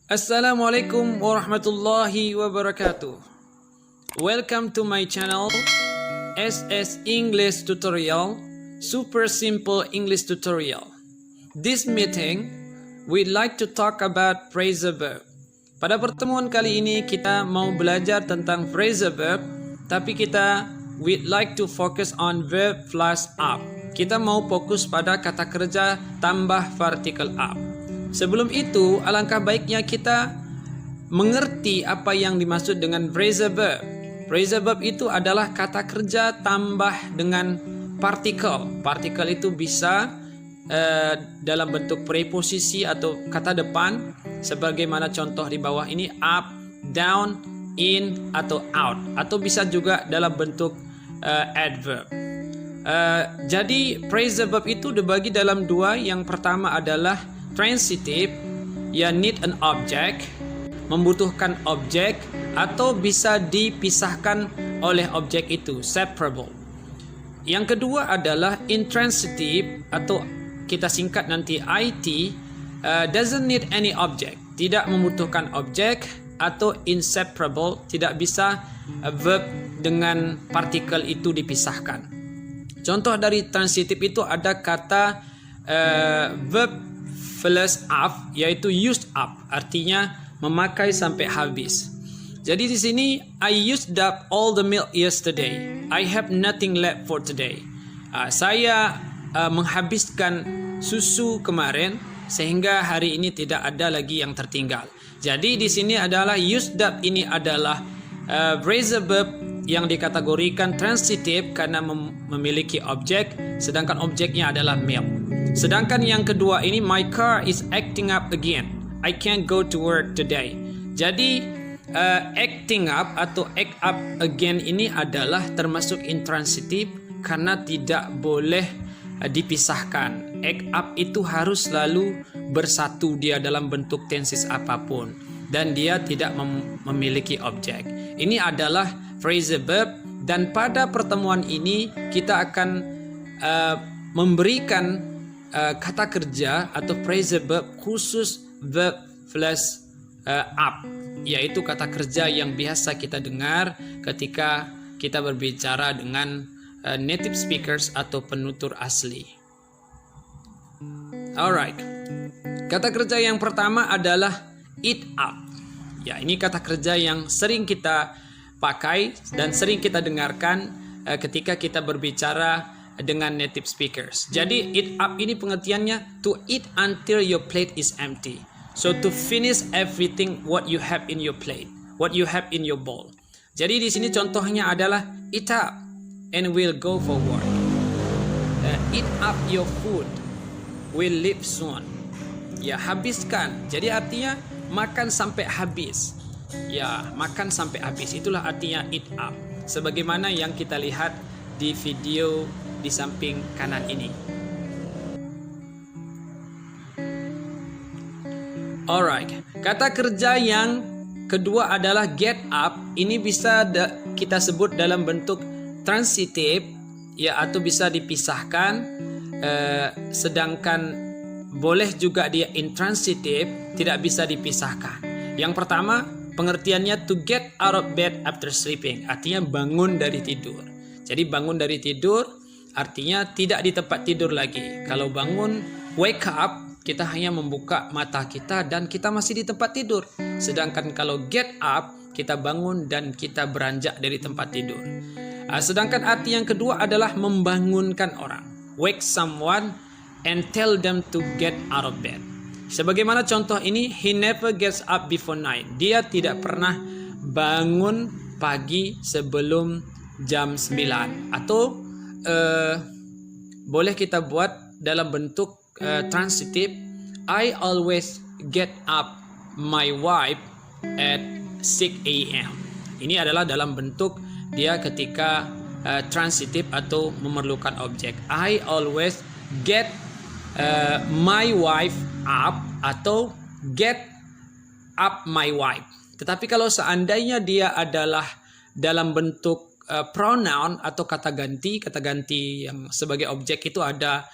Assalamualaikum warahmatullahi wabarakatuh. Welcome to my channel SS English Tutorial, Super Simple English Tutorial. This meeting, we'd like to talk about phrasal verb. Pada pertemuan kali ini kita mau belajar tentang phrasal verb, tapi we'd like to focus on verb plus up. Kita mau fokus pada kata kerja tambah partikel up. Sebelum itu, alangkah baiknya kita mengerti apa yang dimaksud dengan phrasal verb. Phrasal verb itu adalah kata kerja tambah dengan partikel. Partikel itu bisa dalam bentuk preposisi atau kata depan, sebagaimana contoh di bawah ini, up, down, in, atau out. Atau bisa juga dalam bentuk adverb. Jadi phrasal verb itu dibagi dalam dua. Yang pertama adalah transitive, ya need an object, membutuhkan objek, atau bisa dipisahkan oleh objek itu, separable. Yang kedua adalah intransitive, atau kita singkat nanti IT, doesn't need any object, tidak membutuhkan objek, atau inseparable, tidak bisa verb dengan partikel itu dipisahkan. Contoh dari transitive itu ada kata verb plus up, yaitu used up, artinya memakai sampai habis. Jadi di sini, I used up all the milk yesterday. I have nothing left for today. Saya menghabiskan susu kemarin sehingga hari ini tidak ada lagi yang tertinggal. Jadi di sini adalah used up, ini adalah phrasal verb yang dikategorikan transitive karena memiliki objek, sedangkan objeknya adalah milk. Sedangkan yang kedua ini, my car is acting up again. I can't go to work today. Jadi acting up atau act up again ini adalah termasuk intransitif karena tidak boleh dipisahkan. Act up itu harus selalu bersatu dia dalam bentuk tenses apapun, dan dia tidak memiliki objek. Ini adalah phrasal verb, dan pada pertemuan ini kita akan memberikan kata kerja atau phrasal verb khusus verb plus up, yaitu kata kerja yang biasa kita dengar ketika kita berbicara dengan native speakers atau penutur asli. Alright, kata kerja yang pertama adalah eat up. Ya, ini kata kerja yang sering kita pakai dan sering kita dengarkan ketika kita berbicara dengan native speakers. Jadi eat up ini pengertiannya to eat until your plate is empty. So to finish everything what you have in your plate, what you have in your bowl. Jadi di sini contohnya adalah eat up and we'll go for work. Eat up your food, we'll leave soon. Ya, habiskan. Jadi artinya makan sampai habis. Ya, makan sampai habis. Itulah artinya eat up. Sebagaimana yang kita lihat di video di samping kanan ini. Alright, kata kerja yang kedua adalah get up. Ini bisa kita sebut dalam bentuk transitive, ya, atau bisa dipisahkan. Sedangkan boleh juga dia intransitive, tidak bisa dipisahkan. Yang pertama, pengertiannya to get out of bed after sleeping, artinya bangun dari tidur. Jadi bangun dari tidur artinya tidak di tempat tidur lagi. Kalau bangun, wake up, kita hanya membuka mata kita dan kita masih di tempat tidur. Sedangkan kalau get up, kita bangun dan kita beranjak dari tempat tidur. Sedangkan arti yang kedua adalah membangunkan orang. Wake someone and tell them to get out of bed. Sebagaimana contoh ini, he never gets up before 9. Dia tidak pernah bangun pagi sebelum jam 9. Atau boleh kita buat dalam bentuk transitive, I always get up my wife at 6 a.m. Ini adalah dalam bentuk dia ketika transitive atau memerlukan objek. I always get my wife up atau get up my wife. Tetapi kalau seandainya dia adalah dalam bentuk pronoun atau kata ganti yang sebagai objek itu ada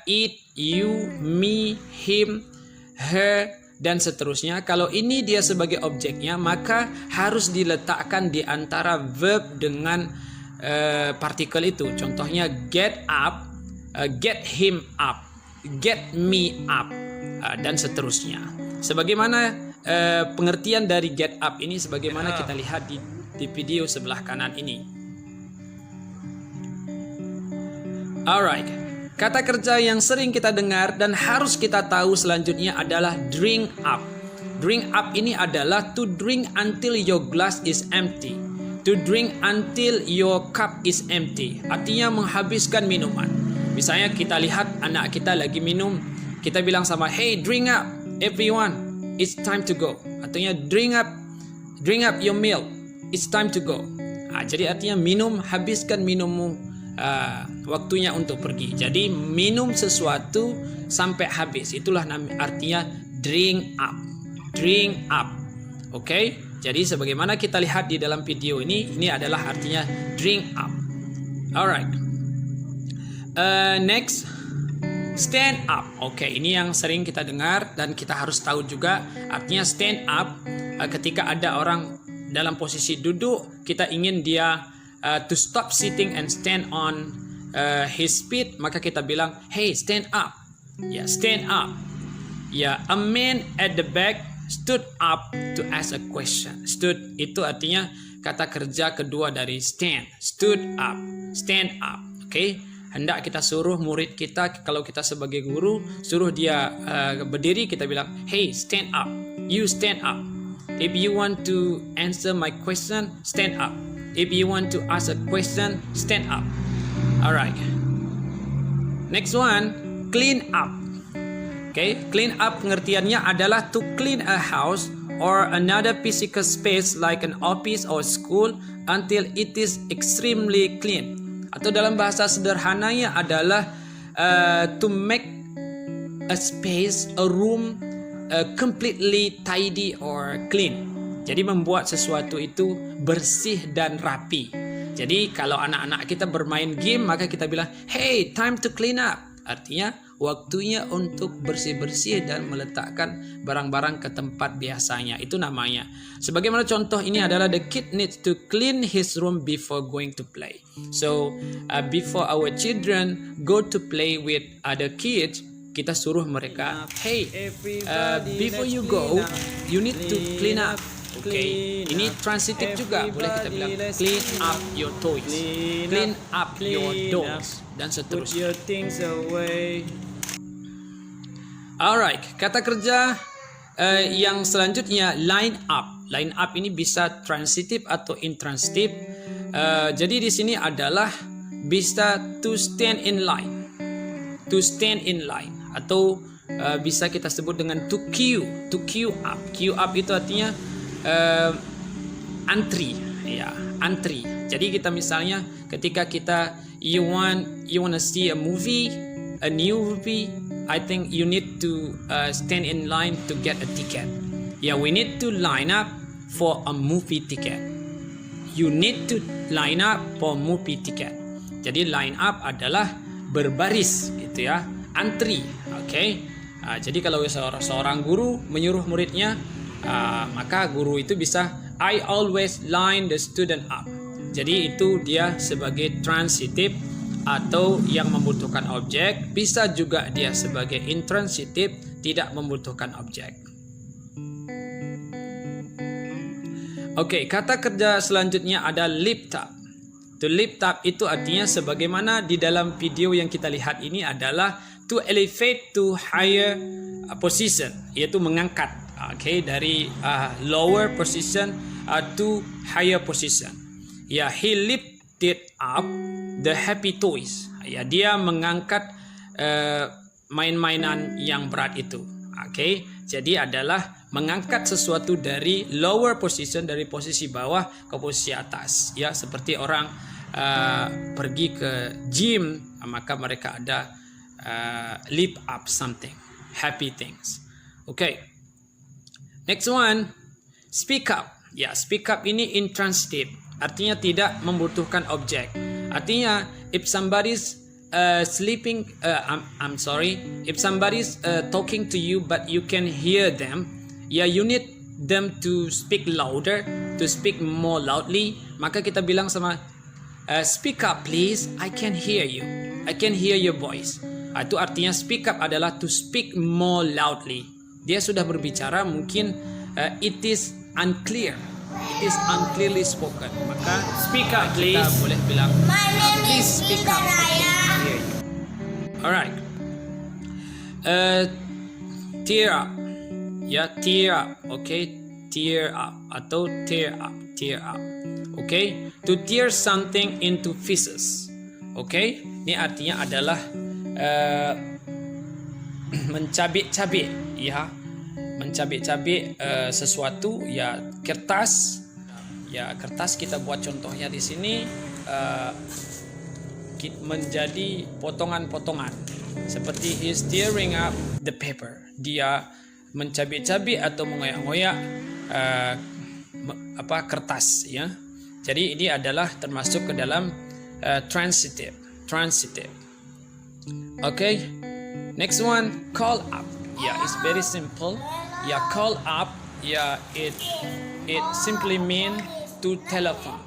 it, you, me, him, her, dan seterusnya. Kalau ini dia sebagai objeknya, maka harus diletakkan di antara verb dengan partikel itu. Contohnya get up, get him up, get me up, dan seterusnya. Sebagaimana pengertian dari get up ini sebagaimana kita lihat di video sebelah kanan ini. Alright, kata kerja yang sering kita dengar dan harus kita tahu selanjutnya adalah drink up. Drink up ini adalah to drink until your glass is empty. To drink until your cup is empty. Artinya menghabiskan minuman. Misalnya kita lihat anak kita lagi minum, kita bilang sama, hey drink up everyone, it's time to go. Artinya drink up your milk, it's time to go. Jadi artinya minum, habiskan minummu, waktunya untuk pergi. Jadi minum sesuatu sampai habis, itulah artinya drink up. Drink up. Oke, jadi sebagaimana kita lihat di dalam video ini adalah artinya drink up. Alright. Next, stand up. Oke, ini yang sering kita dengar dan kita harus tahu juga artinya stand up. Ketika ada orang dalam posisi duduk, kita ingin dia to stop sitting and stand on his feet, maka kita bilang, hey stand up. Ya, stand up. Ya, a man at the back stood up to ask a question. Stood itu artinya kata kerja kedua dari stand. Stood up, stand up. Oke, hendak kita suruh murid kita, kalau kita sebagai guru suruh dia berdiri, kita bilang, hey stand up, you stand up. If you want to answer my question, stand up. If you want to ask a question, stand up. Alright. Next one, clean up. Okay, clean up pengertiannya adalah to clean a house or another physical space like an office or school until it is extremely clean. Atau dalam bahasa sederhananya adalah to make a space, a room completely tidy or clean. Jadi membuat sesuatu itu bersih dan rapi. Jadi kalau anak-anak kita bermain game, maka kita bilang, hey time to clean up. Artinya waktunya untuk bersih-bersih dan meletakkan barang-barang ke tempat biasanya. Itu namanya. Sebagaimana contoh ini adalah the kid needs to clean his room before going to play. So before our children go to play with other kids, kita suruh mereka, hey before you go, you need to clean up. Okay, ini transitif juga, boleh kita bilang clean up your toys, clean up your doors, dan seterusnya. Alright, kata kerja yang selanjutnya line up. Line up ini bisa transitif atau intransitif. Jadi di sini adalah bisa to stand in line, to stand in line, atau bisa kita sebut dengan to queue up. Queue up itu artinya antri, ya, antri. Jadi kita misalnya ketika kita you wanna see a new movie, I think you need to stand in line to get a ticket. Yeah, we need to line up for a movie ticket. You need to line up for movie ticket. Jadi line up adalah berbaris, gitu ya, antri. Oke. Jadi kalau seorang guru menyuruh muridnya, maka guru itu bisa I always line the student up. Jadi itu dia sebagai transitif atau yang membutuhkan objek. Bisa juga dia sebagai intransitif, tidak membutuhkan objek. Oke, kata kerja selanjutnya ada lift up. To lift up itu artinya sebagaimana di dalam video yang kita lihat ini adalah to elevate to higher position, yaitu mengangkat. Okay, dari lower position to higher position. Ya, he lifted up the happy toys. Ya, dia mengangkat main-mainan yang berat itu. Okay, jadi adalah mengangkat sesuatu dari lower position, dari posisi bawah ke posisi atas. Ya, seperti orang pergi ke gym, maka mereka ada lift up something, happy things. Okay. Next one, speak up. Ya, speak up ini intransitif, artinya tidak membutuhkan objek. Artinya, if somebody sleeping, I'm sorry, if somebody's talking to you but you can hear them, ya you need them to speak louder, to speak more loudly. Maka kita bilang sama speak up please, I can hear you, I can hear your voice. Itu artinya speak up adalah to speak more loudly. Dia sudah berbicara, mungkin it is unclear, it is unclearly spoken. Maka speak up please, kita boleh bilang please speak up, I can hear you. Alright, tear up, ya tear up, okay, tear up atau tear up, tear up, okay, to tear something into pieces, okay, ini artinya adalah mencabik-cabik, ya, mencabik-cabik sesuatu, ya kertas, ya kertas kita buat contohnya di sini. Menjadi potongan-potongan, seperti he's tearing up the paper, dia mencabik-cabik atau mengoyak-ngoyak kertas, ya. Jadi ini adalah termasuk ke dalam transitive. Okay, next one, call up. Yeah, it's very simple. Yeah, call up. Yeah, it simply mean to telephone.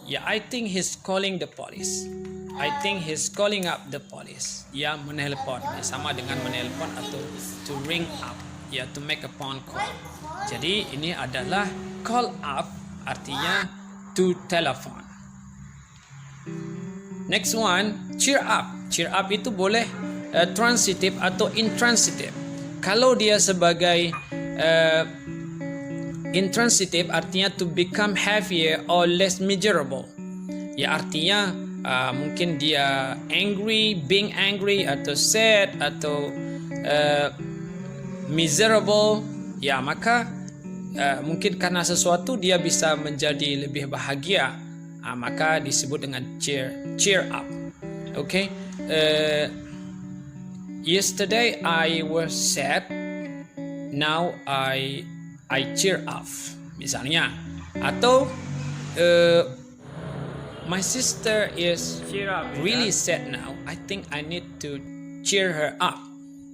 Yeah, I think he's calling the police. I think he's calling up the police. Ya, menelpon. Sama dengan menelpon atau to ring up. Ya, to make a phone call. Jadi ini adalah call up, artinya to telephone. Next one, cheer up. Cheer up itu boleh transitive atau intransitive. Kalau dia sebagai intransitive artinya to become heavier or less measurable. Ya, artinya mungkin dia angry, being angry, atau sad, atau miserable, ya maka mungkin karena sesuatu dia bisa menjadi lebih bahagia, maka disebut dengan cheer up. Okay, yesterday I was sad, now I cheer up, misalnya. Atau my sister is really sad now. I think I need to cheer her up.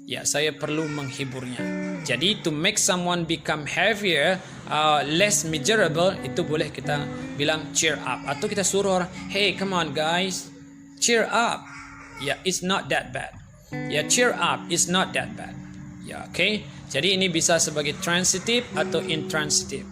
Ya, saya perlu menghiburnya. Jadi to make someone become heavier, less miserable, itu boleh kita bilang cheer up. Atau kita suruh orang, hey come on guys, cheer up. Ya, it's not that bad. Ya, cheer up, it's not that bad. Ya, okay. Jadi ini bisa sebagai transitive atau intransitive.